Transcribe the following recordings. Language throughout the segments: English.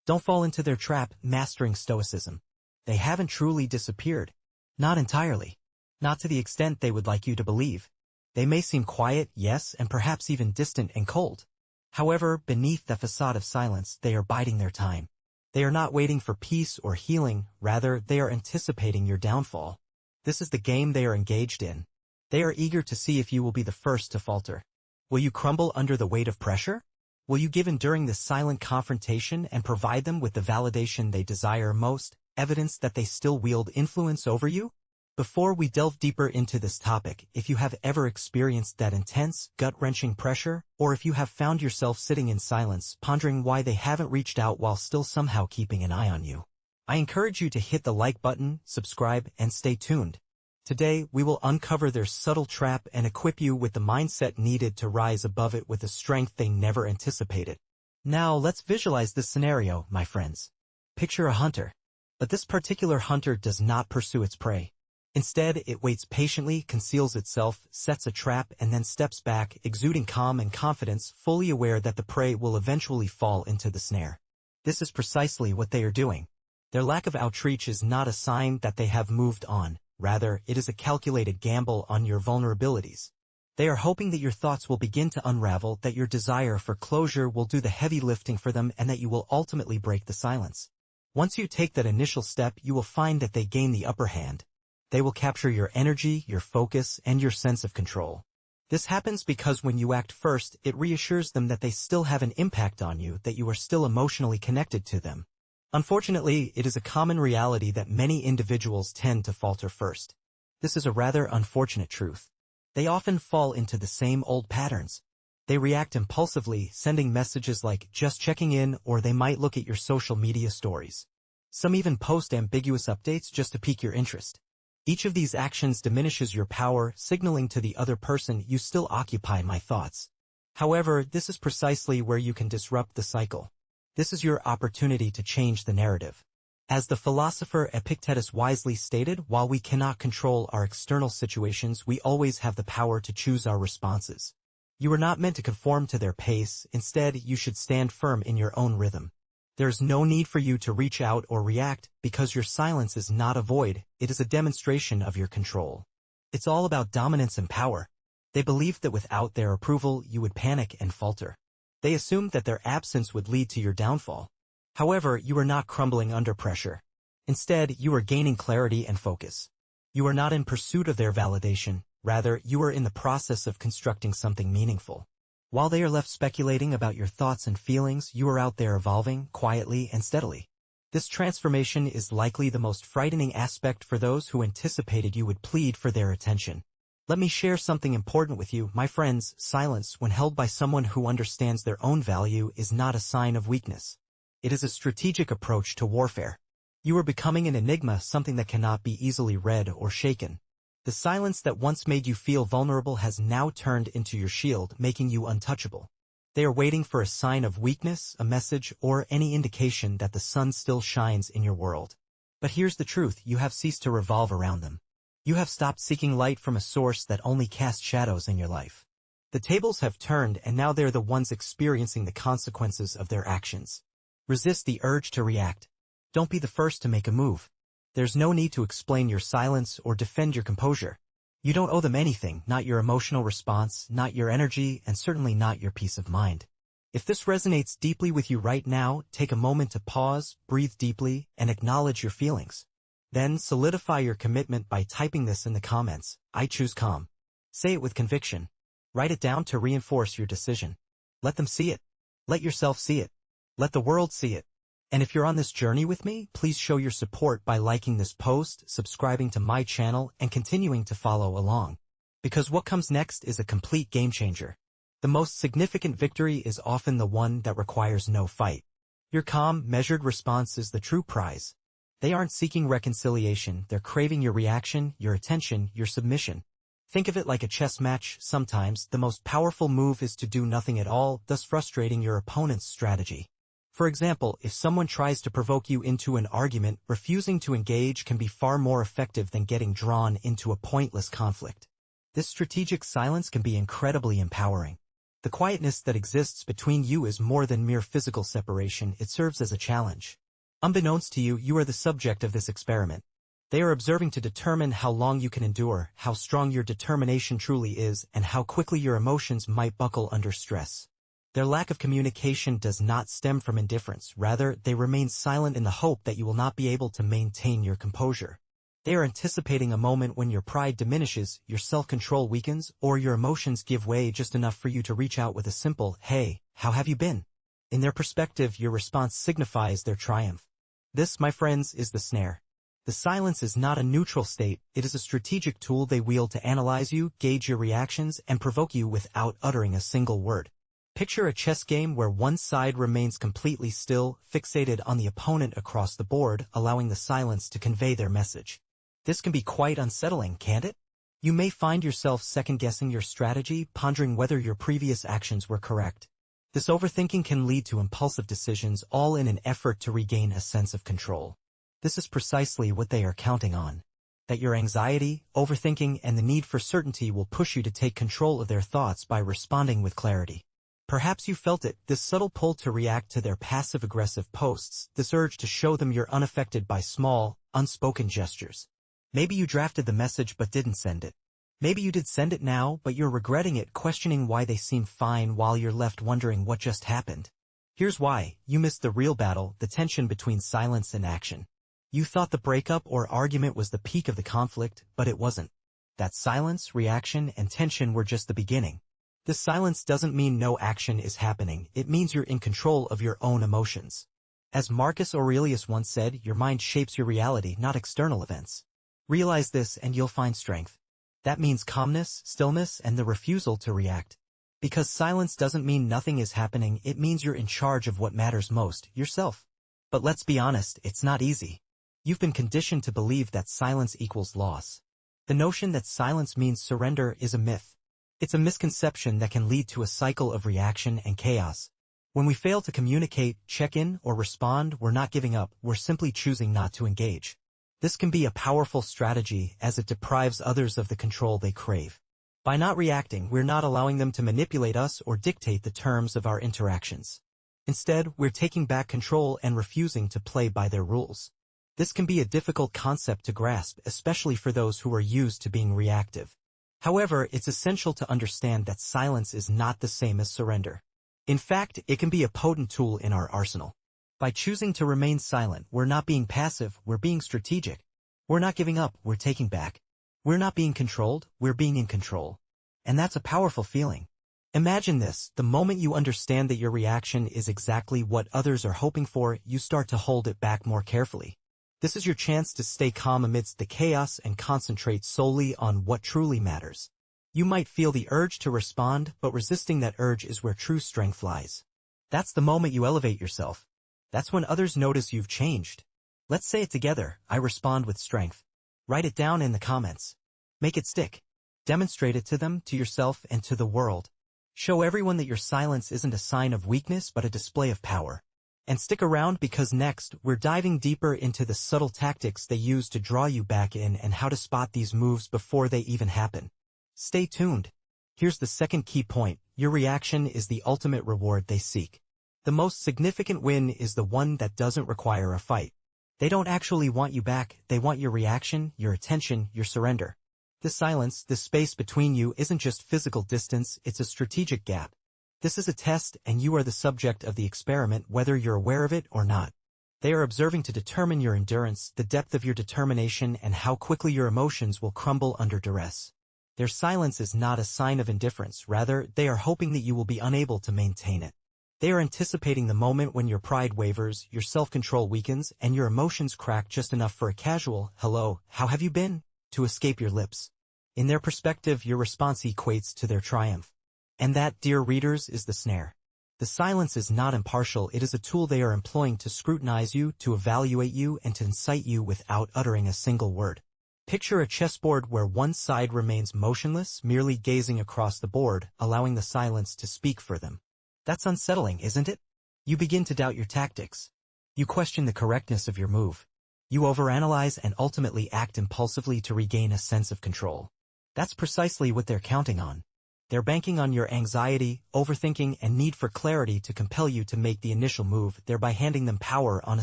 Don't fall into their trap, mastering Stoicism. They haven't truly disappeared. Not entirely. Not to the extent they would like you to believe. They may seem quiet, yes, and perhaps even distant and cold. However, beneath the facade of silence, they are biding their time. They are not waiting for peace or healing, rather, they are anticipating your downfall. This is the game they are engaged in. They are eager to see if you will be the first to falter. Will you crumble under the weight of pressure? Will you give in during this silent confrontation and provide them with the validation they desire most, evidence that they still wield influence over you? Before we delve deeper into this topic, if you have ever experienced that intense, gut-wrenching pressure, or if you have found yourself sitting in silence, pondering why they haven't reached out while still somehow keeping an eye on you, I encourage you to hit the like button, subscribe, and stay tuned. Today, we will uncover their subtle trap and equip you with the mindset needed to rise above it with a strength they never anticipated. Now, let's visualize this scenario, my friends. Picture a hunter. But this particular hunter does not pursue its prey. Instead, it waits patiently, conceals itself, sets a trap, and then steps back, exuding calm and confidence, fully aware that the prey will eventually fall into the snare. This is precisely what they are doing. Their lack of outreach is not a sign that they have moved on. Rather, it is a calculated gamble on your vulnerabilities. They are hoping that your thoughts will begin to unravel, that your desire for closure will do the heavy lifting for them, and that you will ultimately break the silence. Once you take that initial step, you will find that they gain the upper hand. They will capture your energy, your focus, and your sense of control. This happens because when you act first, it reassures them that they still have an impact on you, that you are still emotionally connected to them. Unfortunately, it is a common reality that many individuals tend to falter first. This is a rather unfortunate truth. They often fall into the same old patterns. They react impulsively, sending messages like, just checking in, or they might look at your social media stories. Some even post ambiguous updates just to pique your interest. Each of these actions diminishes your power, signaling to the other person, you still occupy my thoughts. However, this is precisely where you can disrupt the cycle. This is your opportunity to change the narrative. As the philosopher Epictetus wisely stated, while we cannot control our external situations, we always have the power to choose our responses. You are not meant to conform to their pace, instead you should stand firm in your own rhythm. There is no need for you to reach out or react, because your silence is not a void, it is a demonstration of your control. It's all about dominance and power. They believed that without their approval you would panic and falter. They assumed that their absence would lead to your downfall. However, you are not crumbling under pressure. Instead, you are gaining clarity and focus. You are not in pursuit of their validation, rather, you are in the process of constructing something meaningful. While they are left speculating about your thoughts and feelings, you are out there evolving, quietly and steadily. This transformation is likely the most frightening aspect for those who anticipated you would plead for their attention. Let me share something important with you, my friends. Silence, when held by someone who understands their own value, is not a sign of weakness. It is a strategic approach to warfare. You are becoming an enigma, something that cannot be easily read or shaken. The silence that once made you feel vulnerable has now turned into your shield, making you untouchable. They are waiting for a sign of weakness, a message, or any indication that the sun still shines in your world. But here's the truth, you have ceased to revolve around them. You have stopped seeking light from a source that only casts shadows in your life. The tables have turned, and now they're the ones experiencing the consequences of their actions. Resist the urge to react. Don't be the first to make a move. There's no need to explain your silence or defend your composure. You don't owe them anything, not your emotional response, not your energy, and certainly not your peace of mind. If this resonates deeply with you right now, take a moment to pause, breathe deeply, and acknowledge your feelings. Then solidify your commitment by typing this in the comments. I choose calm. Say it with conviction. Write it down to reinforce your decision. Let them see it. Let yourself see it. Let the world see it. And if you're on this journey with me, please show your support by liking this post, subscribing to my channel, and continuing to follow along. Because what comes next is a complete game changer. The most significant victory is often the one that requires no fight. Your calm, measured response is the true prize. They aren't seeking reconciliation, they're craving your reaction, your attention, your submission. Think of it like a chess match. Sometimes, the most powerful move is to do nothing at all, thus frustrating your opponent's strategy. For example, if someone tries to provoke you into an argument, refusing to engage can be far more effective than getting drawn into a pointless conflict. This strategic silence can be incredibly empowering. The quietness that exists between you is more than mere physical separation, it serves as a challenge. Unbeknownst to you, you are the subject of this experiment. They are observing to determine how long you can endure, how strong your determination truly is, and how quickly your emotions might buckle under stress. Their lack of communication does not stem from indifference, rather, they remain silent in the hope that you will not be able to maintain your composure. They are anticipating a moment when your pride diminishes, your self-control weakens, or your emotions give way just enough for you to reach out with a simple, "Hey, how have you been?" In their perspective, your response signifies their triumph. This, my friends, is the snare. The silence is not a neutral state, it is a strategic tool they wield to analyze you, gauge your reactions, and provoke you without uttering a single word. Picture a chess game where one side remains completely still, fixated on the opponent across the board, allowing the silence to convey their message. This can be quite unsettling, can't it? You may find yourself second-guessing your strategy, pondering whether your previous actions were correct. This overthinking can lead to impulsive decisions, all in an effort to regain a sense of control. This is precisely what they are counting on. That your anxiety, overthinking, and the need for certainty will push you to take control of their thoughts by responding with clarity. Perhaps you felt it, this subtle pull to react to their passive-aggressive posts, this urge to show them you're unaffected by small, unspoken gestures. Maybe you drafted the message but didn't send it. Maybe you did send it now, but you're regretting it, questioning why they seem fine while you're left wondering what just happened. Here's why: you missed the real battle, the tension between silence and action. You thought the breakup or argument was the peak of the conflict, but it wasn't. That silence, reaction, and tension were just the beginning. This silence doesn't mean no action is happening, it means you're in control of your own emotions. As Marcus Aurelius once said, your mind shapes your reality, not external events. Realize this and you'll find strength. That means calmness, stillness, and the refusal to react. Because silence doesn't mean nothing is happening, it means you're in charge of what matters most, yourself. But let's be honest, it's not easy. You've been conditioned to believe that silence equals loss. The notion that silence means surrender is a myth. It's a misconception that can lead to a cycle of reaction and chaos. When we fail to communicate, check in, or respond, we're not giving up, we're simply choosing not to engage. This can be a powerful strategy as it deprives others of the control they crave. By not reacting, we're not allowing them to manipulate us or dictate the terms of our interactions. Instead, we're taking back control and refusing to play by their rules. This can be a difficult concept to grasp, especially for those who are used to being reactive. However, it's essential to understand that silence is not the same as surrender. In fact, it can be a potent tool in our arsenal. By choosing to remain silent, we're not being passive, we're being strategic. We're not giving up, we're taking back. We're not being controlled, we're being in control. And that's a powerful feeling. Imagine this: the moment you understand that your reaction is exactly what others are hoping for, you start to hold it back more carefully. This is your chance to stay calm amidst the chaos and concentrate solely on what truly matters. You might feel the urge to respond, but resisting that urge is where true strength lies. That's the moment you elevate yourself. That's when others notice you've changed. Let's say it together: I respond with strength. Write it down in the comments. Make it stick. Demonstrate it to them, to yourself, and to the world. Show everyone that your silence isn't a sign of weakness but a display of power. And stick around, because next, we're diving deeper into the subtle tactics they use to draw you back in and how to spot these moves before they even happen. Stay tuned. Here's the second key point: your reaction is the ultimate reward they seek. The most significant win is the one that doesn't require a fight. They don't actually want you back, they want your reaction, your attention, your surrender. This silence, this space between you, isn't just physical distance, it's a strategic gap. This is a test, and you are the subject of the experiment, whether you're aware of it or not. They are observing to determine your endurance, the depth of your determination, and how quickly your emotions will crumble under duress. Their silence is not a sign of indifference, rather, they are hoping that you will be unable to maintain it. They are anticipating the moment when your pride wavers, your self-control weakens, and your emotions crack just enough for a casual, "Hello, how have you been?" to escape your lips. In their perspective, your response equates to their triumph. And that, dear readers, is the snare. The silence is not impartial, it is a tool they are employing to scrutinize you, to evaluate you, and to incite you without uttering a single word. Picture a chessboard where one side remains motionless, merely gazing across the board, allowing the silence to speak for them. That's unsettling, isn't it? You begin to doubt your tactics. You question the correctness of your move. You overanalyze and ultimately act impulsively to regain a sense of control. That's precisely what they're counting on. They're banking on your anxiety, overthinking, and need for clarity to compel you to make the initial move, thereby handing them power on a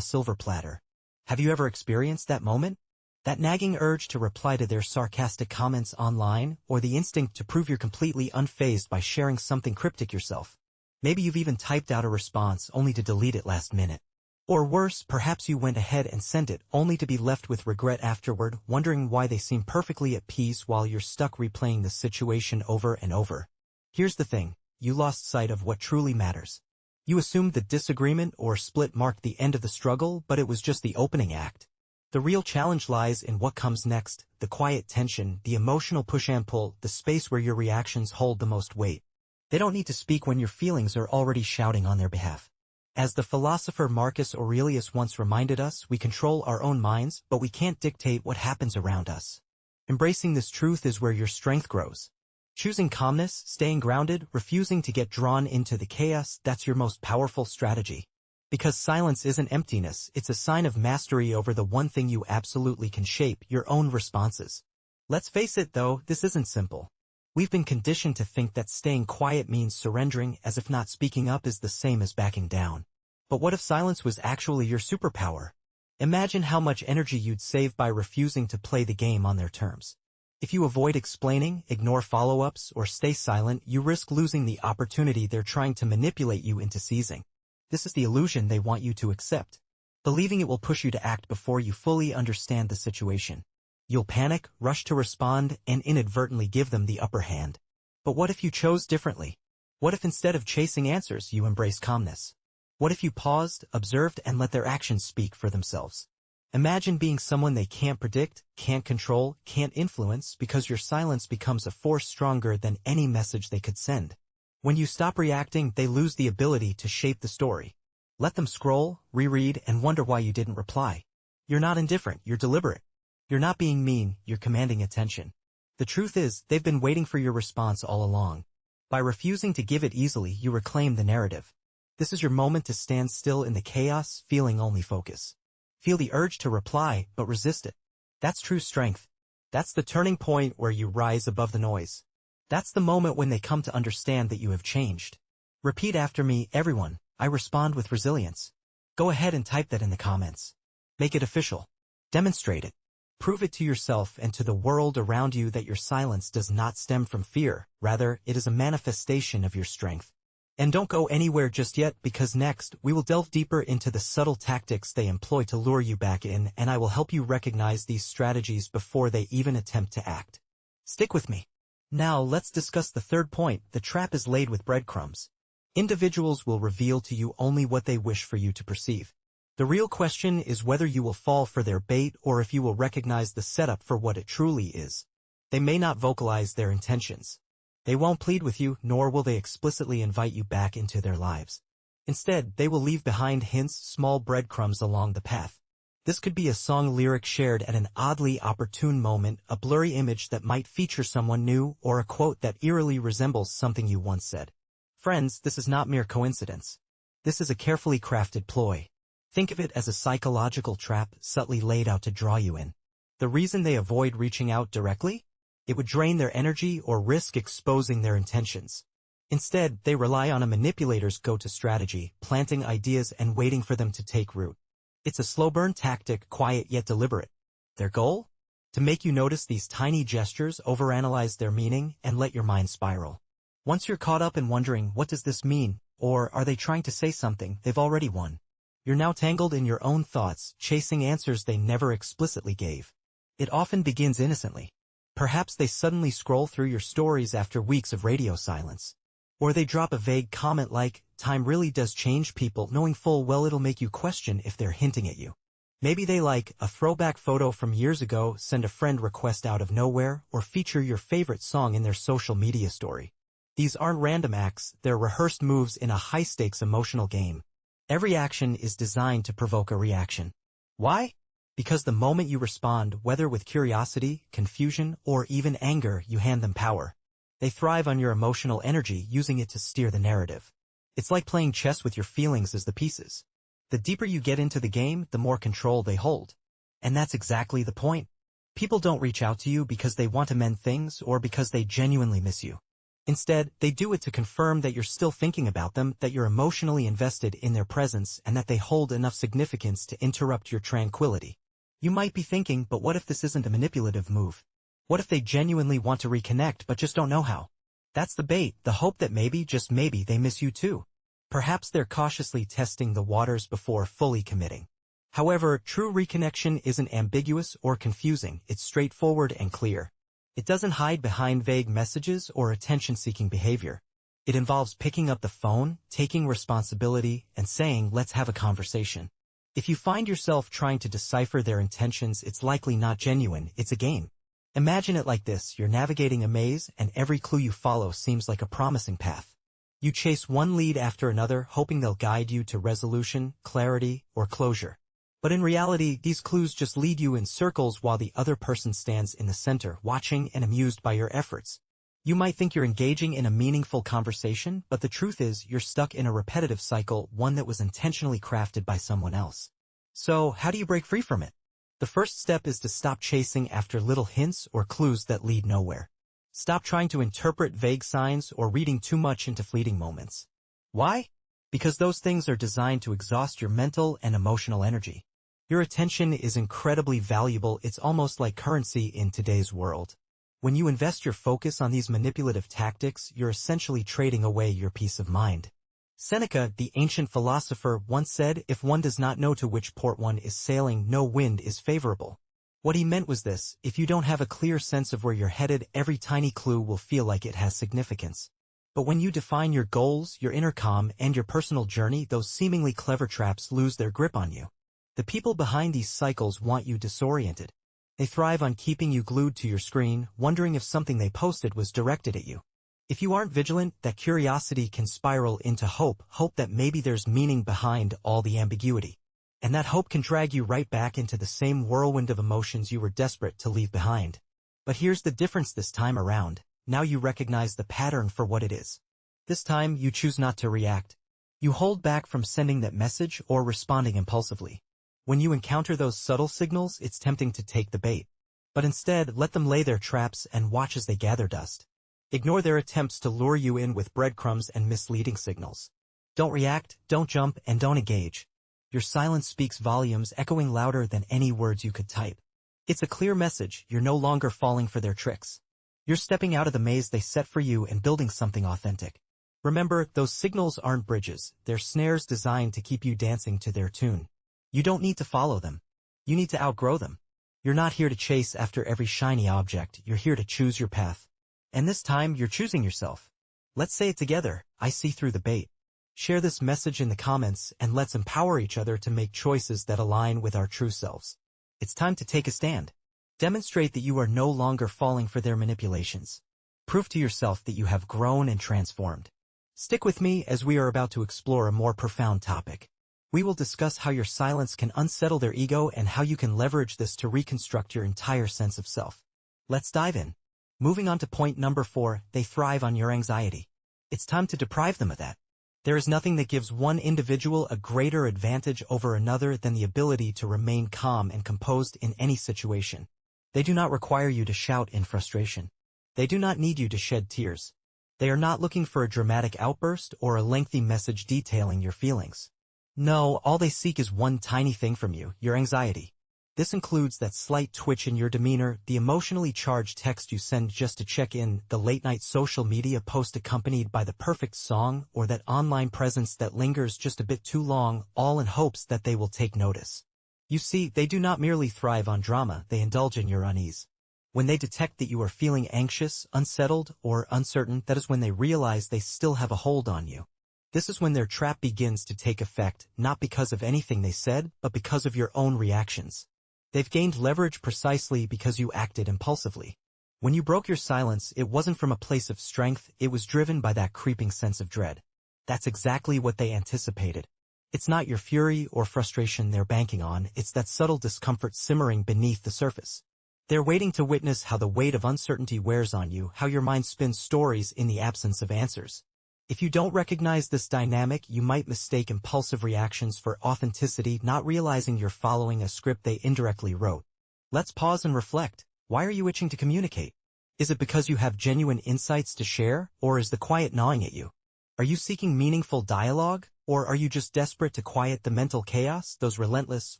silver platter. Have you ever experienced that moment? That nagging urge to reply to their sarcastic comments online, or the instinct to prove you're completely unfazed by sharing something cryptic yourself? Maybe you've even typed out a response only to delete it last minute. Or worse, perhaps you went ahead and sent it only to be left with regret afterward, wondering why they seem perfectly at peace while you're stuck replaying the situation over and over. Here's the thing, you lost sight of what truly matters. You assumed that disagreement or split marked the end of the struggle, but it was just the opening act. The real challenge lies in what comes next, the quiet tension, the emotional push and pull, the space where your reactions hold the most weight. They don't need to speak when your feelings are already shouting on their behalf. As the philosopher Marcus Aurelius once reminded us, we control our own minds, but we can't dictate what happens around us. Embracing this truth is where your strength grows. Choosing calmness, staying grounded, refusing to get drawn into the chaos, that's your most powerful strategy. Because silence isn't emptiness, it's a sign of mastery over the one thing you absolutely can shape, your own responses. Let's face it though, this isn't simple. We've been conditioned to think that staying quiet means surrendering, as if not speaking up is the same as backing down. But what if silence was actually your superpower? Imagine how much energy you'd save by refusing to play the game on their terms. If you avoid explaining, ignore follow-ups, or stay silent, you risk losing the opportunity they're trying to manipulate you into seizing. This is the illusion they want you to accept, believing it will push you to act before you fully understand the situation. You'll panic, rush to respond, and inadvertently give them the upper hand. But what if you chose differently? What if instead of chasing answers, you embraced calmness? What if you paused, observed, and let their actions speak for themselves? Imagine being someone they can't predict, can't control, can't influence, because your silence becomes a force stronger than any message they could send. When you stop reacting, they lose the ability to shape the story. Let them scroll, reread, and wonder why you didn't reply. You're not indifferent, you're deliberate. You're not being mean, you're commanding attention. The truth is, they've been waiting for your response all along. By refusing to give it easily, you reclaim the narrative. This is your moment to stand still in the chaos, feeling only focus. Feel the urge to reply, but resist it. That's true strength. That's the turning point where you rise above the noise. That's the moment when they come to understand that you have changed. Repeat after me, everyone. I respond with resilience. Go ahead and type that in the comments. Make it official. Demonstrate it. Prove it to yourself and to the world around you that your silence does not stem from fear, rather, it is a manifestation of your strength. And don't go anywhere just yet, because next, we will delve deeper into the subtle tactics they employ to lure you back in, and I will help you recognize these strategies before they even attempt to act. Stick with me. Now, let's discuss the third point. The trap is laid with breadcrumbs. Individuals will reveal to you only what they wish for you to perceive. The real question is whether you will fall for their bait or if you will recognize the setup for what it truly is. They may not vocalize their intentions. They won't plead with you, nor will they explicitly invite you back into their lives. Instead, they will leave behind hints, small breadcrumbs along the path. This could be a song lyric shared at an oddly opportune moment, a blurry image that might feature someone new, or a quote that eerily resembles something you once said. Friends, this is not mere coincidence. This is a carefully crafted ploy. Think of it as a psychological trap subtly laid out to draw you in. The reason they avoid reaching out directly? It would drain their energy or risk exposing their intentions. Instead, they rely on a manipulator's go-to strategy, planting ideas and waiting for them to take root. It's a slow-burn tactic, quiet yet deliberate. Their goal? To make you notice these tiny gestures, overanalyze their meaning, and let your mind spiral. Once you're caught up in wondering, what does this mean? Or are they trying to say something? They've already won. You're now tangled in your own thoughts, chasing answers they never explicitly gave. It often begins innocently. Perhaps they suddenly scroll through your stories after weeks of radio silence. Or they drop a vague comment like, "Time really does change people," knowing full well it'll make you question if they're hinting at you. Maybe they like a throwback photo from years ago, send a friend request out of nowhere, or feature your favorite song in their social media story. These aren't random acts, they're rehearsed moves in a high-stakes emotional game. Every action is designed to provoke a reaction. Why? Because the moment you respond, whether with curiosity, confusion, or even anger, you hand them power. They thrive on your emotional energy, using it to steer the narrative. It's like playing chess with your feelings as the pieces. The deeper you get into the game, the more control they hold. And that's exactly the point. People don't reach out to you because they want to mend things or because they genuinely miss you. Instead, they do it to confirm that you're still thinking about them, that you're emotionally invested in their presence, and that they hold enough significance to interrupt your tranquility. You might be thinking, but what if this isn't a manipulative move? What if they genuinely want to reconnect but just don't know how? That's the bait, the hope that maybe, just maybe, they miss you too. Perhaps they're cautiously testing the waters before fully committing. However, true reconnection isn't ambiguous or confusing, it's straightforward and clear. It doesn't hide behind vague messages or attention-seeking behavior. It involves picking up the phone, taking responsibility, and saying, let's have a conversation. If you find yourself trying to decipher their intentions, it's likely not genuine, it's a game. Imagine it like this, you're navigating a maze, and every clue you follow seems like a promising path. You chase one lead after another, hoping they'll guide you to resolution, clarity, or closure. But in reality, these clues just lead you in circles while the other person stands in the center, watching and amused by your efforts. You might think you're engaging in a meaningful conversation, but the truth is you're stuck in a repetitive cycle, one that was intentionally crafted by someone else. So, how do you break free from it? The first step is to stop chasing after little hints or clues that lead nowhere. Stop trying to interpret vague signs or reading too much into fleeting moments. Why? Because those things are designed to exhaust your mental and emotional energy. Your attention is incredibly valuable, it's almost like currency in today's world. When you invest your focus on these manipulative tactics, you're essentially trading away your peace of mind. Seneca, the ancient philosopher, once said, if one does not know to which port one is sailing, no wind is favorable. What he meant was this, if you don't have a clear sense of where you're headed, every tiny clue will feel like it has significance. But when you define your goals, your inner calm, and your personal journey, those seemingly clever traps lose their grip on you. The people behind these cycles want you disoriented. They thrive on keeping you glued to your screen, wondering if something they posted was directed at you. If you aren't vigilant, that curiosity can spiral into hope that maybe there's meaning behind all the ambiguity. And that hope can drag you right back into the same whirlwind of emotions you were desperate to leave behind. But here's the difference this time around. Now you recognize the pattern for what it is. This time, you choose not to react. You hold back from sending that message or responding impulsively. When you encounter those subtle signals, it's tempting to take the bait. But instead, let them lay their traps and watch as they gather dust. Ignore their attempts to lure you in with breadcrumbs and misleading signals. Don't react, don't jump, and don't engage. Your silence speaks volumes, echoing louder than any words you could type. It's a clear message, you're no longer falling for their tricks. You're stepping out of the maze they set for you and building something authentic. Remember, those signals aren't bridges, they're snares designed to keep you dancing to their tune. You don't need to follow them. You need to outgrow them. You're not here to chase after every shiny object, you're here to choose your path. And this time, you're choosing yourself. Let's say it together, I see through the bait. Share this message in the comments, and let's empower each other to make choices that align with our true selves. It's time to take a stand. Demonstrate that you are no longer falling for their manipulations. Prove to yourself that you have grown and transformed. Stick with me as we are about to explore a more profound topic. We will discuss how your silence can unsettle their ego and how you can leverage this to reconstruct your entire sense of self. Let's dive in. Moving on to point number 4, they thrive on your anxiety. It's time to deprive them of that. There is nothing that gives one individual a greater advantage over another than the ability to remain calm and composed in any situation. They do not require you to shout in frustration. They do not need you to shed tears. They are not looking for a dramatic outburst or a lengthy message detailing your feelings. No, all they seek is one tiny thing from you, your anxiety. This includes that slight twitch in your demeanor, the emotionally charged text you send just to check in, the late-night social media post accompanied by the perfect song, or that online presence that lingers just a bit too long, all in hopes that they will take notice. You see, they do not merely thrive on drama, they indulge in your unease. When they detect that you are feeling anxious, unsettled, or uncertain, that is when they realize they still have a hold on you. This is when their trap begins to take effect, not because of anything they said, but because of your own reactions. They've gained leverage precisely because you acted impulsively. When you broke your silence, it wasn't from a place of strength, it was driven by that creeping sense of dread. That's exactly what they anticipated. It's not your fury or frustration they're banking on, it's that subtle discomfort simmering beneath the surface. They're waiting to witness how the weight of uncertainty wears on you, how your mind spins stories in the absence of answers. If you don't recognize this dynamic, you might mistake impulsive reactions for authenticity, not realizing you're following a script they indirectly wrote. Let's pause and reflect. Why are you itching to communicate? Is it because you have genuine insights to share, or is the quiet gnawing at you? Are you seeking meaningful dialogue, or are you just desperate to quiet the mental chaos, those relentless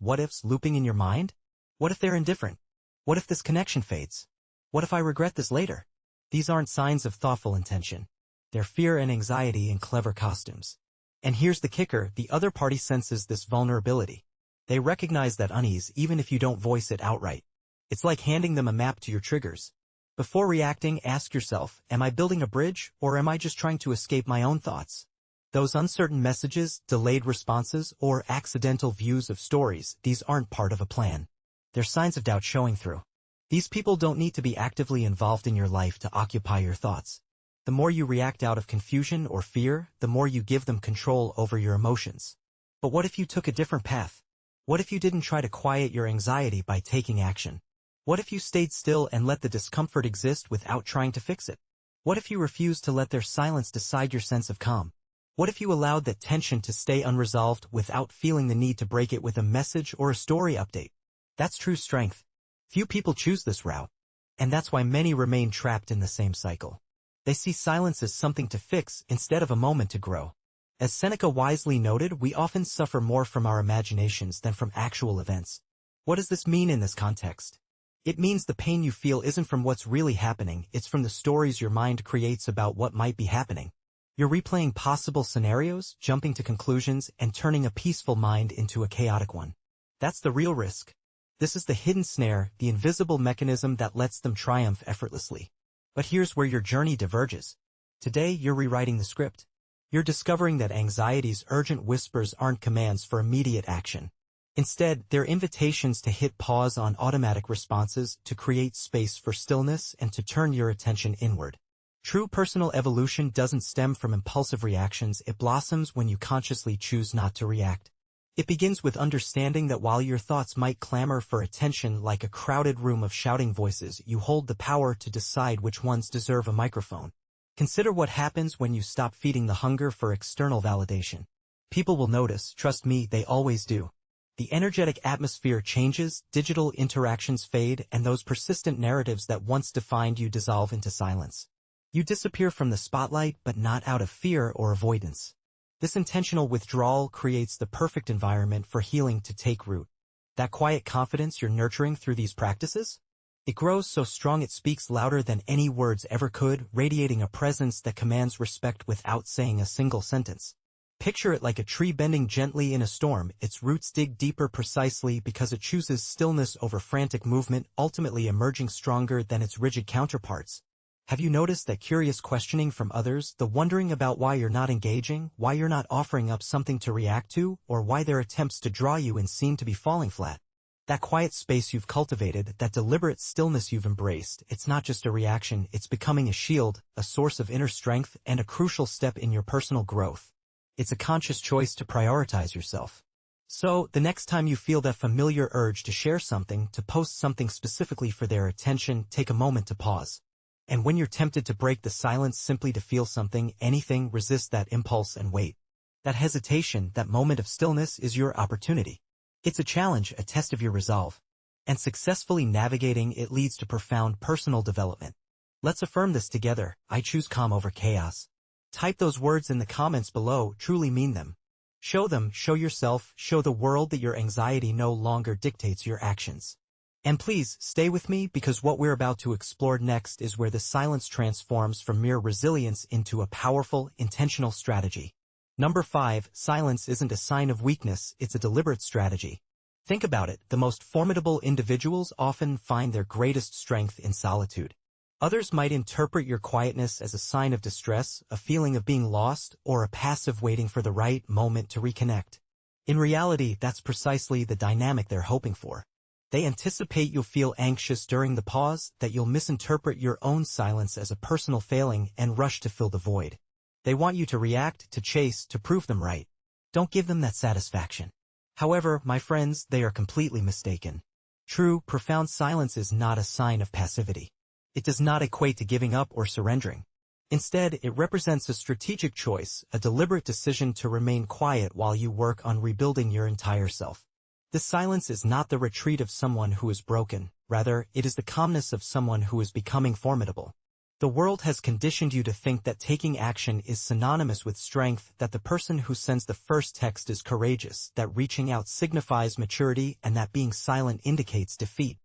what-ifs looping in your mind? What if they're indifferent? What if this connection fades? What if I regret this later? These aren't signs of thoughtful intention. They're fear and anxiety in clever costumes. And here's the kicker, the other party senses this vulnerability. They recognize that unease even if you don't voice it outright. It's like handing them a map to your triggers. Before reacting, ask yourself, am I building a bridge, or am I just trying to escape my own thoughts? Those uncertain messages, delayed responses, or accidental views of stories, these aren't part of a plan. They're signs of doubt showing through. These people don't need to be actively involved in your life to occupy your thoughts. The more you react out of confusion or fear, the more you give them control over your emotions. But what if you took a different path? What if you didn't try to quiet your anxiety by taking action? What if you stayed still and let the discomfort exist without trying to fix it? What if you refused to let their silence decide your sense of calm? What if you allowed that tension to stay unresolved without feeling the need to break it with a message or a story update? That's true strength. Few people choose this route. And that's why many remain trapped in the same cycle. They see silence as something to fix instead of a moment to grow. As Seneca wisely noted, we often suffer more from our imaginations than from actual events. What does this mean in this context? It means the pain you feel isn't from what's really happening, it's from the stories your mind creates about what might be happening. You're replaying possible scenarios, jumping to conclusions, and turning a peaceful mind into a chaotic one. That's the real risk. This is the hidden snare, the invisible mechanism that lets them triumph effortlessly. But here's where your journey diverges. Today, you're rewriting the script. You're discovering that anxiety's urgent whispers aren't commands for immediate action. Instead, they're invitations to hit pause on automatic responses, to create space for stillness, and to turn your attention inward. True personal evolution doesn't stem from impulsive reactions, it blossoms when you consciously choose not to react. It begins with understanding that while your thoughts might clamor for attention like a crowded room of shouting voices, you hold the power to decide which ones deserve a microphone. Consider what happens when you stop feeding the hunger for external validation. People will notice, trust me, they always do. The energetic atmosphere changes, digital interactions fade, and those persistent narratives that once defined you dissolve into silence. You disappear from the spotlight, but not out of fear or avoidance. This intentional withdrawal creates the perfect environment for healing to take root. That quiet confidence you're nurturing through these practices? It grows so strong it speaks louder than any words ever could, radiating a presence that commands respect without saying a single sentence. Picture it like a tree bending gently in a storm, its roots dig deeper precisely because it chooses stillness over frantic movement, ultimately emerging stronger than its rigid counterparts. Have you noticed that curious questioning from others, the wondering about why you're not engaging, why you're not offering up something to react to, or why their attempts to draw you in seem to be falling flat? That quiet space you've cultivated, that deliberate stillness you've embraced, it's not just a reaction, it's becoming a shield, a source of inner strength, and a crucial step in your personal growth. It's a conscious choice to prioritize yourself. So, the next time you feel that familiar urge to share something, to post something specifically for their attention, take a moment to pause. And when you're tempted to break the silence simply to feel something, anything, resist that impulse and wait. That hesitation, that moment of stillness is your opportunity. It's a challenge, a test of your resolve. And successfully navigating it leads to profound personal development. Let's affirm this together. I choose calm over chaos. Type those words in the comments below, truly mean them. Show them, show yourself, show the world that your anxiety no longer dictates your actions. And please, stay with me because what we're about to explore next is where the silence transforms from mere resilience into a powerful, intentional strategy. Number 5, silence isn't a sign of weakness, it's a deliberate strategy. Think about it, the most formidable individuals often find their greatest strength in solitude. Others might interpret your quietness as a sign of distress, a feeling of being lost, or a passive waiting for the right moment to reconnect. In reality, that's precisely the dynamic they're hoping for. They anticipate you'll feel anxious during the pause, that you'll misinterpret your own silence as a personal failing and rush to fill the void. They want you to react, to chase, to prove them right. Don't give them that satisfaction. However, my friends, they are completely mistaken. True, profound silence is not a sign of passivity. It does not equate to giving up or surrendering. Instead, it represents a strategic choice, a deliberate decision to remain quiet while you work on rebuilding your entire self. This silence is not the retreat of someone who is broken. Rather, it is the calmness of someone who is becoming formidable. The world has conditioned you to think that taking action is synonymous with strength, that the person who sends the first text is courageous, that reaching out signifies maturity, and that being silent indicates defeat.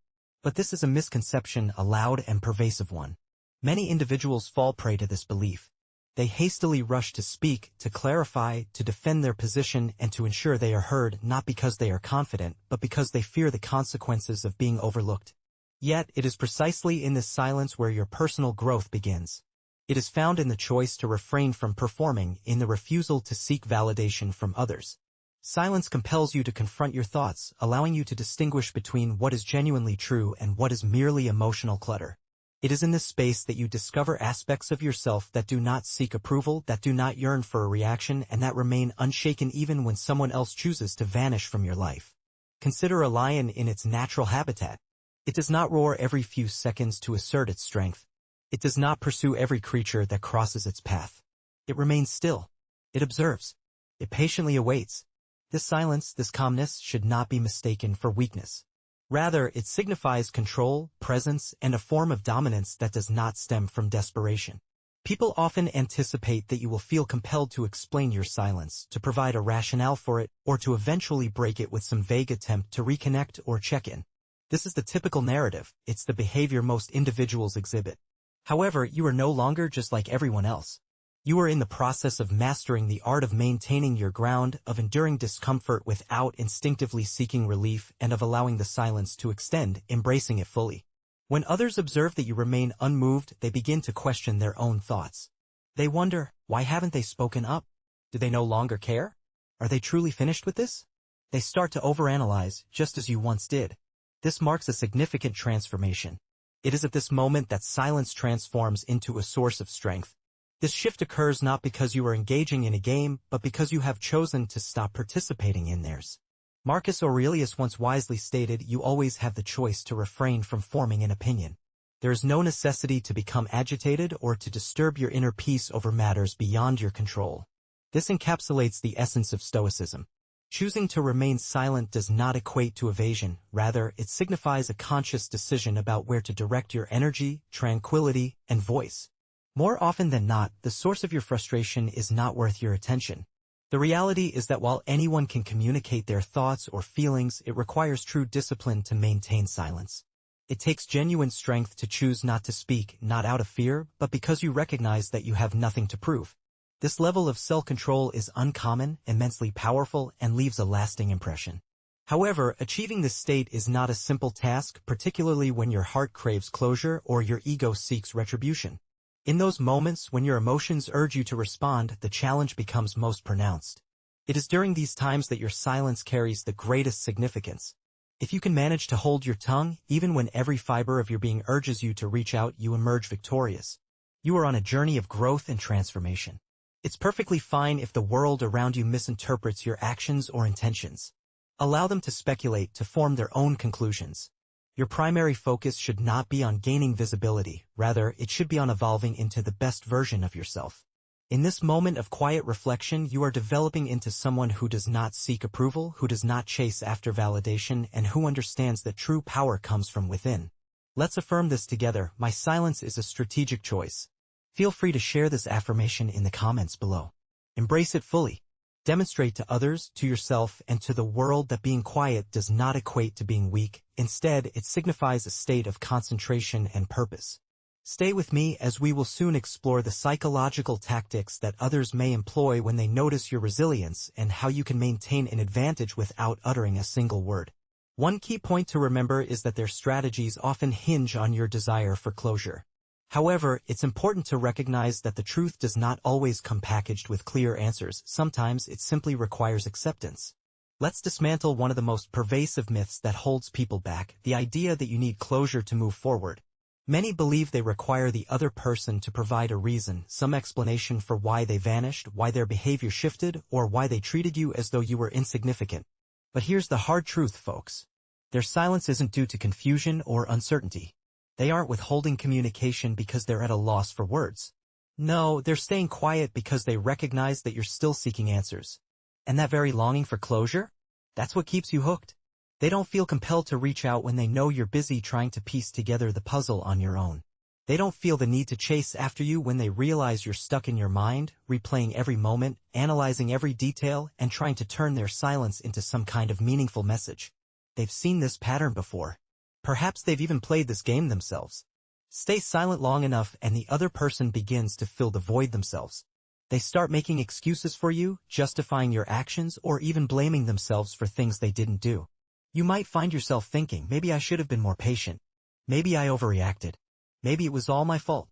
But this is a misconception, a loud and pervasive one. Many individuals fall prey to this belief. They hastily rush to speak, to clarify, to defend their position, and to ensure they are heard, not because they are confident, but because they fear the consequences of being overlooked. Yet, it is precisely in this silence where your personal growth begins. It is found in the choice to refrain from performing, in the refusal to seek validation from others. Silence compels you to confront your thoughts, allowing you to distinguish between what is genuinely true and what is merely emotional clutter. It is in this space that you discover aspects of yourself that do not seek approval, that do not yearn for a reaction, and that remain unshaken even when someone else chooses to vanish from your life. Consider a lion in its natural habitat. It does not roar every few seconds to assert its strength. It does not pursue every creature that crosses its path. It remains still. It observes. It patiently awaits. This silence, this calmness, should not be mistaken for weakness. Rather, it signifies control, presence, and a form of dominance that does not stem from desperation. People often anticipate that you will feel compelled to explain your silence, to provide a rationale for it, or to eventually break it with some vague attempt to reconnect or check in. This is the typical narrative. It's the behavior most individuals exhibit. However, you are no longer just like everyone else. You are in the process of mastering the art of maintaining your ground, of enduring discomfort without instinctively seeking relief, and of allowing the silence to extend, embracing it fully. When others observe that you remain unmoved, they begin to question their own thoughts. They wonder, why haven't they spoken up? Do they no longer care? Are they truly finished with this? They start to overanalyze, just as you once did. This marks a significant transformation. It is at this moment that silence transforms into a source of strength. This shift occurs not because you are engaging in a game, but because you have chosen to stop participating in theirs. Marcus Aurelius once wisely stated, "You always have the choice to refrain from forming an opinion." There is no necessity to become agitated or to disturb your inner peace over matters beyond your control. This encapsulates the essence of Stoicism. Choosing to remain silent does not equate to evasion. Rather, it signifies a conscious decision about where to direct your energy, tranquility, and voice. More often than not, the source of your frustration is not worth your attention. The reality is that while anyone can communicate their thoughts or feelings, it requires true discipline to maintain silence. It takes genuine strength to choose not to speak, not out of fear, but because you recognize that you have nothing to prove. This level of self-control is uncommon, immensely powerful, and leaves a lasting impression. However, achieving this state is not a simple task, particularly when your heart craves closure or your ego seeks retribution. In those moments when your emotions urge you to respond, the challenge becomes most pronounced. It is during these times that your silence carries the greatest significance. If you can manage to hold your tongue, even when every fiber of your being urges you to reach out, you emerge victorious. You are on a journey of growth and transformation. It's perfectly fine if the world around you misinterprets your actions or intentions. Allow them to speculate, to form their own conclusions. Your primary focus should not be on gaining visibility, rather, it should be on evolving into the best version of yourself. In this moment of quiet reflection, you are developing into someone who does not seek approval, who does not chase after validation, and who understands that true power comes from within. Let's affirm this together. My silence is a strategic choice. Feel free to share this affirmation in the comments below. Embrace it fully. Demonstrate to others, to yourself, and to the world that being quiet does not equate to being weak. Instead, it signifies a state of concentration and purpose. Stay with me as we will soon explore the psychological tactics that others may employ when they notice your resilience and how you can maintain an advantage without uttering a single word. One key point to remember is that their strategies often hinge on your desire for closure. However, it's important to recognize that the truth does not always come packaged with clear answers. Sometimes it simply requires acceptance. Let's dismantle one of the most pervasive myths that holds people back, the idea that you need closure to move forward. Many believe they require the other person to provide a reason, some explanation for why they vanished, why their behavior shifted, or why they treated you as though you were insignificant. But here's the hard truth, folks. Their silence isn't due to confusion or uncertainty. They aren't withholding communication because they're at a loss for words. No, they're staying quiet because they recognize that you're still seeking answers. And that very longing for closure? That's what keeps you hooked. They don't feel compelled to reach out when they know you're busy trying to piece together the puzzle on your own. They don't feel the need to chase after you when they realize you're stuck in your mind, replaying every moment, analyzing every detail, and trying to turn their silence into some kind of meaningful message. They've seen this pattern before. Perhaps they've even played this game themselves. Stay silent long enough and the other person begins to fill the void themselves. They start making excuses for you, justifying your actions, or even blaming themselves for things they didn't do. You might find yourself thinking, maybe I should have been more patient. Maybe I overreacted. Maybe it was all my fault.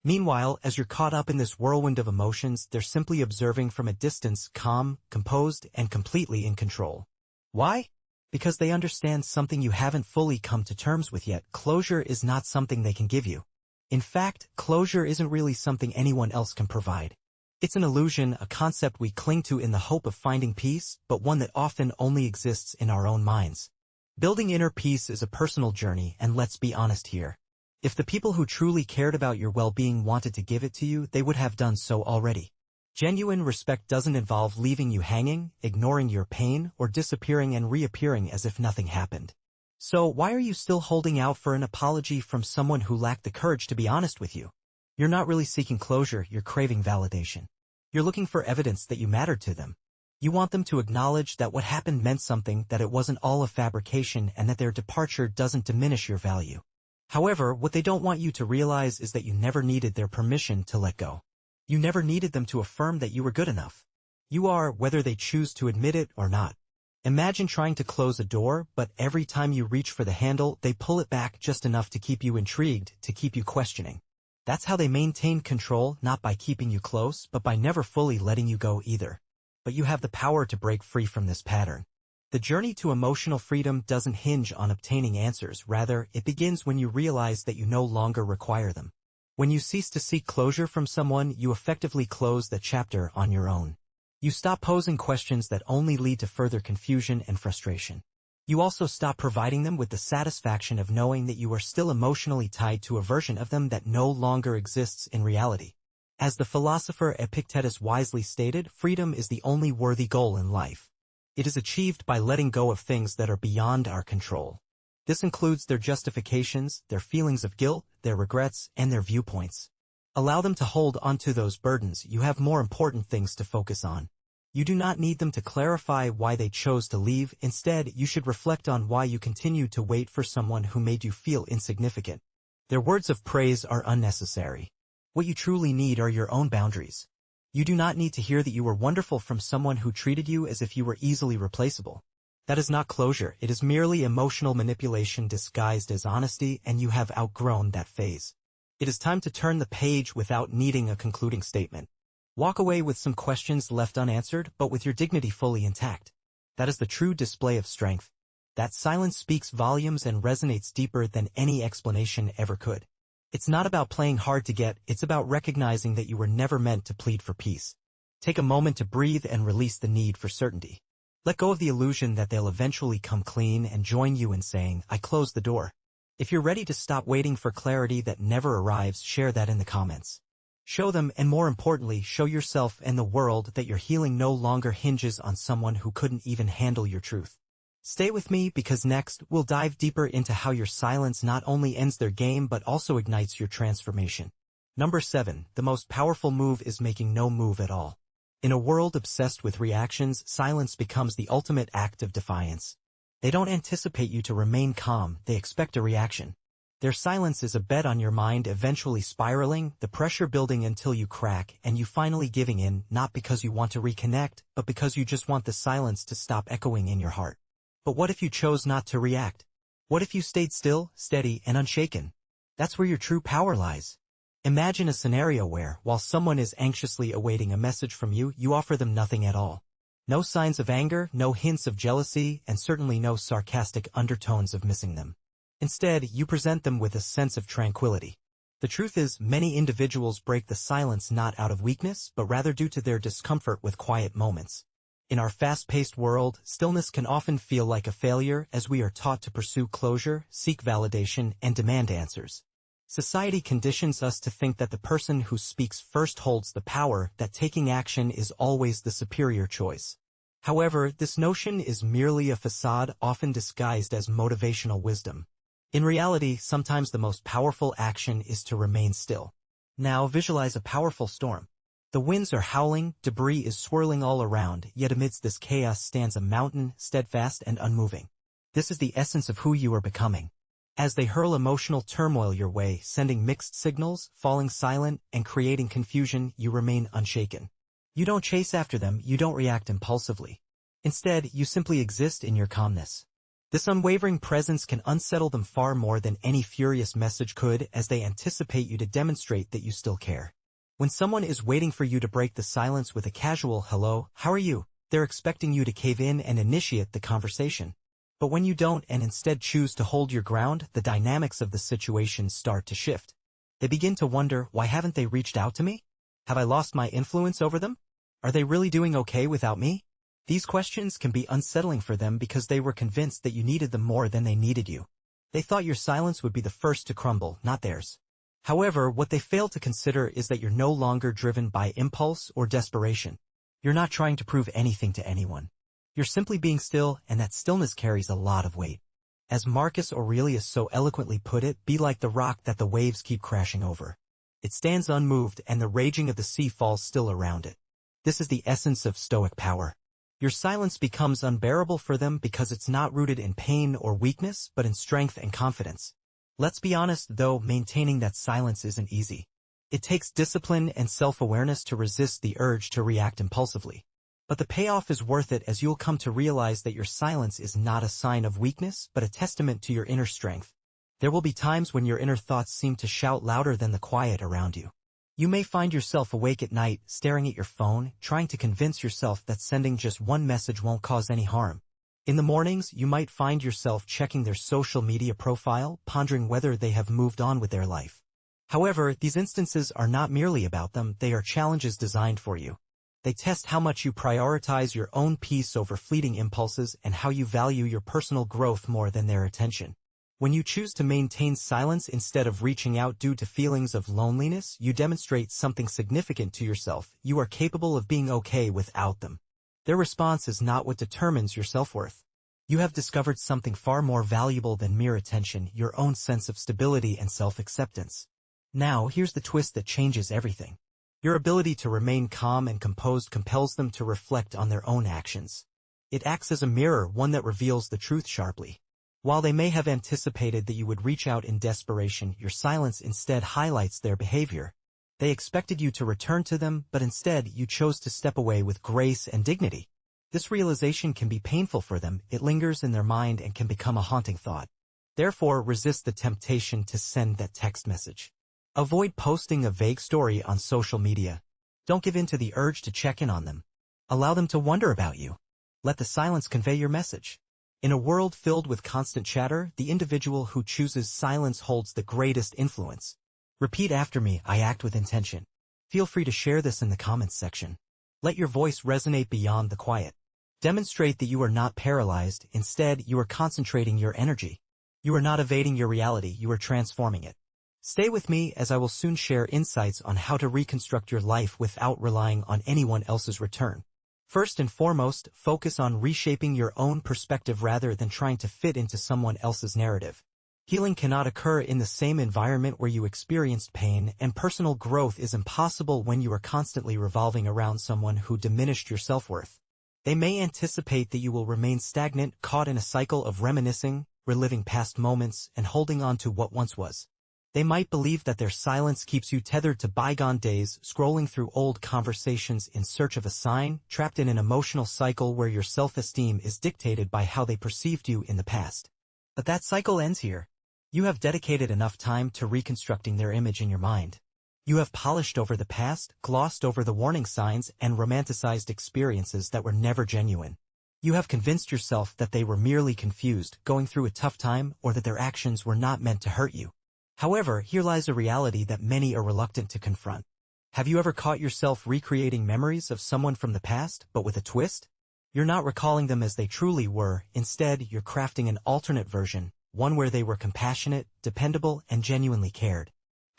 Meanwhile, as you're caught up in this whirlwind of emotions, they're simply observing from a distance, calm, composed, and completely in control. Why? Because they understand something you haven't fully come to terms with yet. Closure is not something they can give you. In fact, closure isn't really something anyone else can provide. It's an illusion, a concept we cling to in the hope of finding peace, but one that often only exists in our own minds. Building inner peace is a personal journey, and let's be honest here. If the people who truly cared about your well-being wanted to give it to you, they would have done so already. Genuine respect doesn't involve leaving you hanging, ignoring your pain, or disappearing and reappearing as if nothing happened. So why are you still holding out for an apology from someone who lacked the courage to be honest with you? You're not really seeking closure, you're craving validation. You're looking for evidence that you mattered to them. You want them to acknowledge that what happened meant something, that it wasn't all a fabrication, and that their departure doesn't diminish your value. However, what they don't want you to realize is that you never needed their permission to let go. You never needed them to affirm that you were good enough. You are, whether they choose to admit it or not. Imagine trying to close a door, but every time you reach for the handle, they pull it back just enough to keep you intrigued, to keep you questioning. That's how they maintain control, not by keeping you close, but by never fully letting you go either. But you have the power to break free from this pattern. The journey to emotional freedom doesn't hinge on obtaining answers, rather, it begins when you realize that you no longer require them. When you cease to seek closure from someone, you effectively close the chapter on your own. You stop posing questions that only lead to further confusion and frustration. You also stop providing them with the satisfaction of knowing that you are still emotionally tied to a version of them that no longer exists in reality. As the philosopher Epictetus wisely stated, freedom is the only worthy goal in life. It is achieved by letting go of things that are beyond our control. This includes their justifications, their feelings of guilt, their regrets, and their viewpoints. Allow them to hold onto those burdens. You have more important things to focus on. You do not need them to clarify why they chose to leave. Instead, you should reflect on why you continued to wait for someone who made you feel insignificant. Their words of praise are unnecessary. What you truly need are your own boundaries. You do not need to hear that you were wonderful from someone who treated you as if you were easily replaceable. That is not closure, it is merely emotional manipulation disguised as honesty, and you have outgrown that phase. It is time to turn the page without needing a concluding statement. Walk away with some questions left unanswered, but with your dignity fully intact. That is the true display of strength. That silence speaks volumes and resonates deeper than any explanation ever could. It's not about playing hard to get, it's about recognizing that you were never meant to plead for peace. Take a moment to breathe and release the need for certainty. Let go of the illusion that they'll eventually come clean and join you in saying, I close the door. If you're ready to stop waiting for clarity that never arrives, share that in the comments. Show them, and more importantly, show yourself and the world that your healing no longer hinges on someone who couldn't even handle your truth. Stay with me, because next, we'll dive deeper into how your silence not only ends their game but also ignites your transformation. Number 7. The most powerful move is making no move at all. In a world obsessed with reactions, silence becomes the ultimate act of defiance. They don't anticipate you to remain calm, they expect a reaction. Their silence is a bet on your mind eventually spiraling, the pressure building until you crack, and you finally giving in, not because you want to reconnect, but because you just want the silence to stop echoing in your heart. But what if you chose not to react? What if you stayed still, steady, and unshaken? That's where your true power lies. Imagine a scenario where, while someone is anxiously awaiting a message from you, you offer them nothing at all. No signs of anger, no hints of jealousy, and certainly no sarcastic undertones of missing them. Instead, you present them with a sense of tranquility. The truth is, many individuals break the silence not out of weakness, but rather due to their discomfort with quiet moments. In our fast-paced world, stillness can often feel like a failure, as we are taught to pursue closure, seek validation, and demand answers. Society conditions us to think that the person who speaks first holds the power, that taking action is always the superior choice. However, this notion is merely a facade often disguised as motivational wisdom. In reality, sometimes the most powerful action is to remain still. Now visualize a powerful storm. The winds are howling, debris is swirling all around, yet amidst this chaos stands a mountain, steadfast and unmoving. This is the essence of who you are becoming. As they hurl emotional turmoil your way, sending mixed signals, falling silent, and creating confusion, you remain unshaken. You don't chase after them, you don't react impulsively. Instead, you simply exist in your calmness. This unwavering presence can unsettle them far more than any furious message could, as they anticipate you to demonstrate that you still care. When someone is waiting for you to break the silence with a casual "hello, how are you?" they're expecting you to cave in and initiate the conversation. But when you don't and instead choose to hold your ground, the dynamics of the situation start to shift. They begin to wonder, why haven't they reached out to me? Have I lost my influence over them? Are they really doing okay without me? These questions can be unsettling for them because they were convinced that you needed them more than they needed you. They thought your silence would be the first to crumble, not theirs. However, what they fail to consider is that you're no longer driven by impulse or desperation. You're not trying to prove anything to anyone. You're simply being still, and that stillness carries a lot of weight. As Marcus Aurelius so eloquently put it, be like the rock that the waves keep crashing over. It stands unmoved, and the raging of the sea falls still around it. This is the essence of Stoic power. Your silence becomes unbearable for them because it's not rooted in pain or weakness, but in strength and confidence. Let's be honest, though, maintaining that silence isn't easy. It takes discipline and self-awareness to resist the urge to react impulsively. But the payoff is worth it, as you'll come to realize that your silence is not a sign of weakness, but a testament to your inner strength. There will be times when your inner thoughts seem to shout louder than the quiet around you. You may find yourself awake at night, staring at your phone, trying to convince yourself that sending just one message won't cause any harm. In the mornings, you might find yourself checking their social media profile, pondering whether they have moved on with their life. However, these instances are not merely about them, they are challenges designed for you. They test how much you prioritize your own peace over fleeting impulses and how you value your personal growth more than their attention. When you choose to maintain silence instead of reaching out due to feelings of loneliness, you demonstrate something significant to yourself. You are capable of being okay without them. Their response is not what determines your self-worth. You have discovered something far more valuable than mere attention, your own sense of stability and self-acceptance. Now, here's the twist that changes everything. Your ability to remain calm and composed compels them to reflect on their own actions. It acts as a mirror, one that reveals the truth sharply. While they may have anticipated that you would reach out in desperation, your silence instead highlights their behavior. They expected you to return to them, but instead you chose to step away with grace and dignity. This realization can be painful for them, it lingers in their mind and can become a haunting thought. Therefore, resist the temptation to send that text message. Avoid posting a vague story on social media. Don't give in to the urge to check in on them. Allow them to wonder about you. Let the silence convey your message. In a world filled with constant chatter, the individual who chooses silence holds the greatest influence. Repeat after me, I act with intention. Feel free to share this in the comments section. Let your voice resonate beyond the quiet. Demonstrate that you are not paralyzed, instead you are concentrating your energy. You are not evading your reality, you are transforming it. Stay with me as I will soon share insights on how to reconstruct your life without relying on anyone else's return. First and foremost, focus on reshaping your own perspective rather than trying to fit into someone else's narrative. Healing cannot occur in the same environment where you experienced pain, and personal growth is impossible when you are constantly revolving around someone who diminished your self-worth. They may anticipate that you will remain stagnant, caught in a cycle of reminiscing, reliving past moments, and holding on to what once was. They might believe that their silence keeps you tethered to bygone days, scrolling through old conversations in search of a sign, trapped in an emotional cycle where your self-esteem is dictated by how they perceived you in the past. But that cycle ends here. You have dedicated enough time to reconstructing their image in your mind. You have polished over the past, glossed over the warning signs, and romanticized experiences that were never genuine. You have convinced yourself that they were merely confused, going through a tough time, or that their actions were not meant to hurt you. However, here lies a reality that many are reluctant to confront. Have you ever caught yourself recreating memories of someone from the past, but with a twist? You're not recalling them as they truly were, instead you're crafting an alternate version, one where they were compassionate, dependable, and genuinely cared.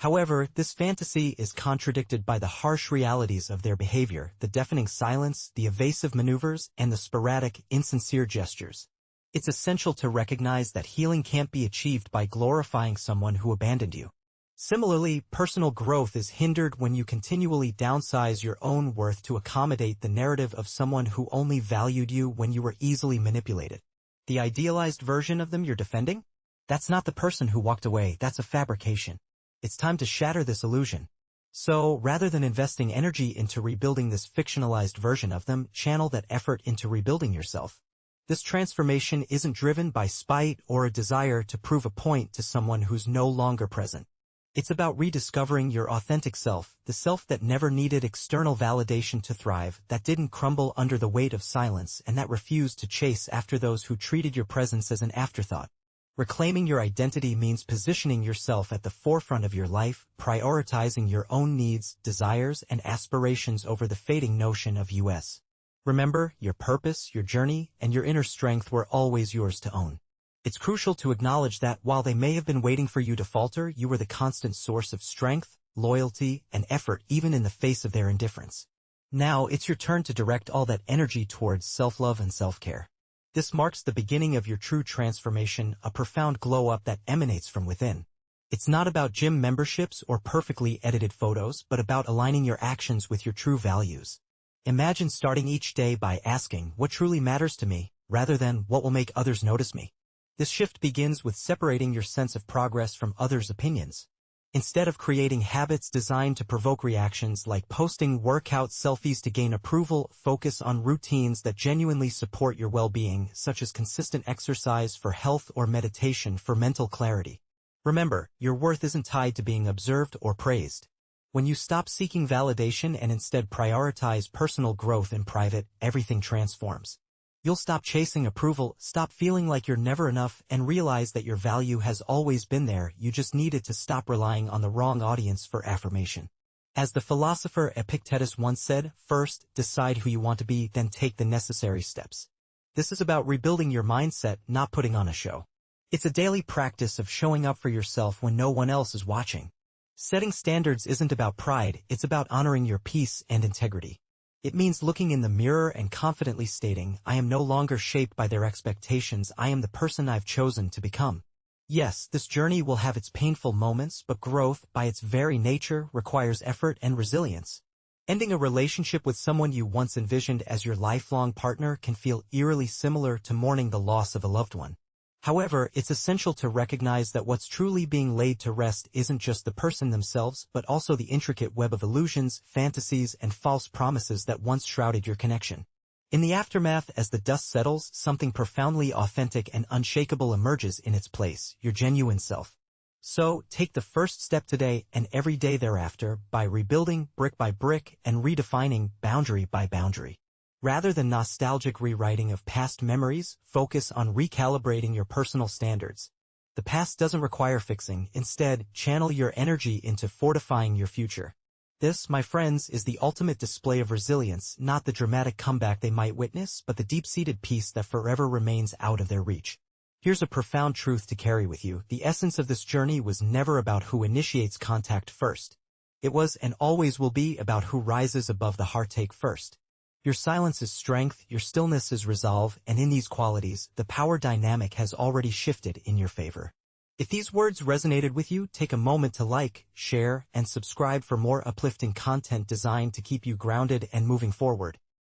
However, this fantasy is contradicted by the harsh realities of their behavior, the deafening silence, the evasive maneuvers, and the sporadic, insincere gestures. It's essential to recognize that healing can't be achieved by glorifying someone who abandoned you. Similarly, personal growth is hindered when you continually downsize your own worth to accommodate the narrative of someone who only valued you when you were easily manipulated. The idealized version of them you're defending? That's not the person who walked away, that's a fabrication. It's time to shatter this illusion. So, rather than investing energy into rebuilding this fictionalized version of them, channel that effort into rebuilding yourself. This transformation isn't driven by spite or a desire to prove a point to someone who's no longer present. It's about rediscovering your authentic self, the self that never needed external validation to thrive, that didn't crumble under the weight of silence, and that refused to chase after those who treated your presence as an afterthought. Reclaiming your identity means positioning yourself at the forefront of your life, prioritizing your own needs, desires, and aspirations over the fading notion of us. Remember, your purpose, your journey, and your inner strength were always yours to own. It's crucial to acknowledge that, while they may have been waiting for you to falter, you were the constant source of strength, loyalty, and effort even in the face of their indifference. Now, it's your turn to direct all that energy towards self-love and self-care. This marks the beginning of your true transformation, a profound glow-up that emanates from within. It's not about gym memberships or perfectly edited photos, but about aligning your actions with your true values. Imagine starting each day by asking, what truly matters to me, rather than what will make others notice me. This shift begins with separating your sense of progress from others' opinions. Instead of creating habits designed to provoke reactions like posting workout selfies to gain approval, focus on routines that genuinely support your well-being, such as consistent exercise for health or meditation for mental clarity. Remember, your worth isn't tied to being observed or praised. When you stop seeking validation and instead prioritize personal growth in private, everything transforms. You'll stop chasing approval, stop feeling like you're never enough, and realize that your value has always been there. You just needed to stop relying on the wrong audience for affirmation. As the philosopher Epictetus once said, first, decide who you want to be, then take the necessary steps. This is about rebuilding your mindset, not putting on a show. It's a daily practice of showing up for yourself when no one else is watching. Setting standards isn't about pride, it's about honoring your peace and integrity. It means looking in the mirror and confidently stating, I am no longer shaped by their expectations, I am the person I've chosen to become. Yes, this journey will have its painful moments, but growth, by its very nature, requires effort and resilience. Ending a relationship with someone you once envisioned as your lifelong partner can feel eerily similar to mourning the loss of a loved one. However, it's essential to recognize that what's truly being laid to rest isn't just the person themselves, but also the intricate web of illusions, fantasies, and false promises that once shrouded your connection. In the aftermath, as the dust settles, something profoundly authentic and unshakable emerges in its place, your genuine self. So, take the first step today and every day thereafter by rebuilding brick by brick and redefining boundary by boundary. Rather than nostalgic rewriting of past memories, focus on recalibrating your personal standards. The past doesn't require fixing, instead, channel your energy into fortifying your future. This, my friends, is the ultimate display of resilience, not the dramatic comeback they might witness, but the deep-seated peace that forever remains out of their reach. Here's a profound truth to carry with you. The essence of this journey was never about who initiates contact first. It was and always will be about who rises above the heartache first. Your silence is strength, your stillness is resolve, and in these qualities, the power dynamic has already shifted in your favor. If these words resonated with you, take a moment to like, share, and subscribe for more uplifting content designed to keep you grounded and moving forward.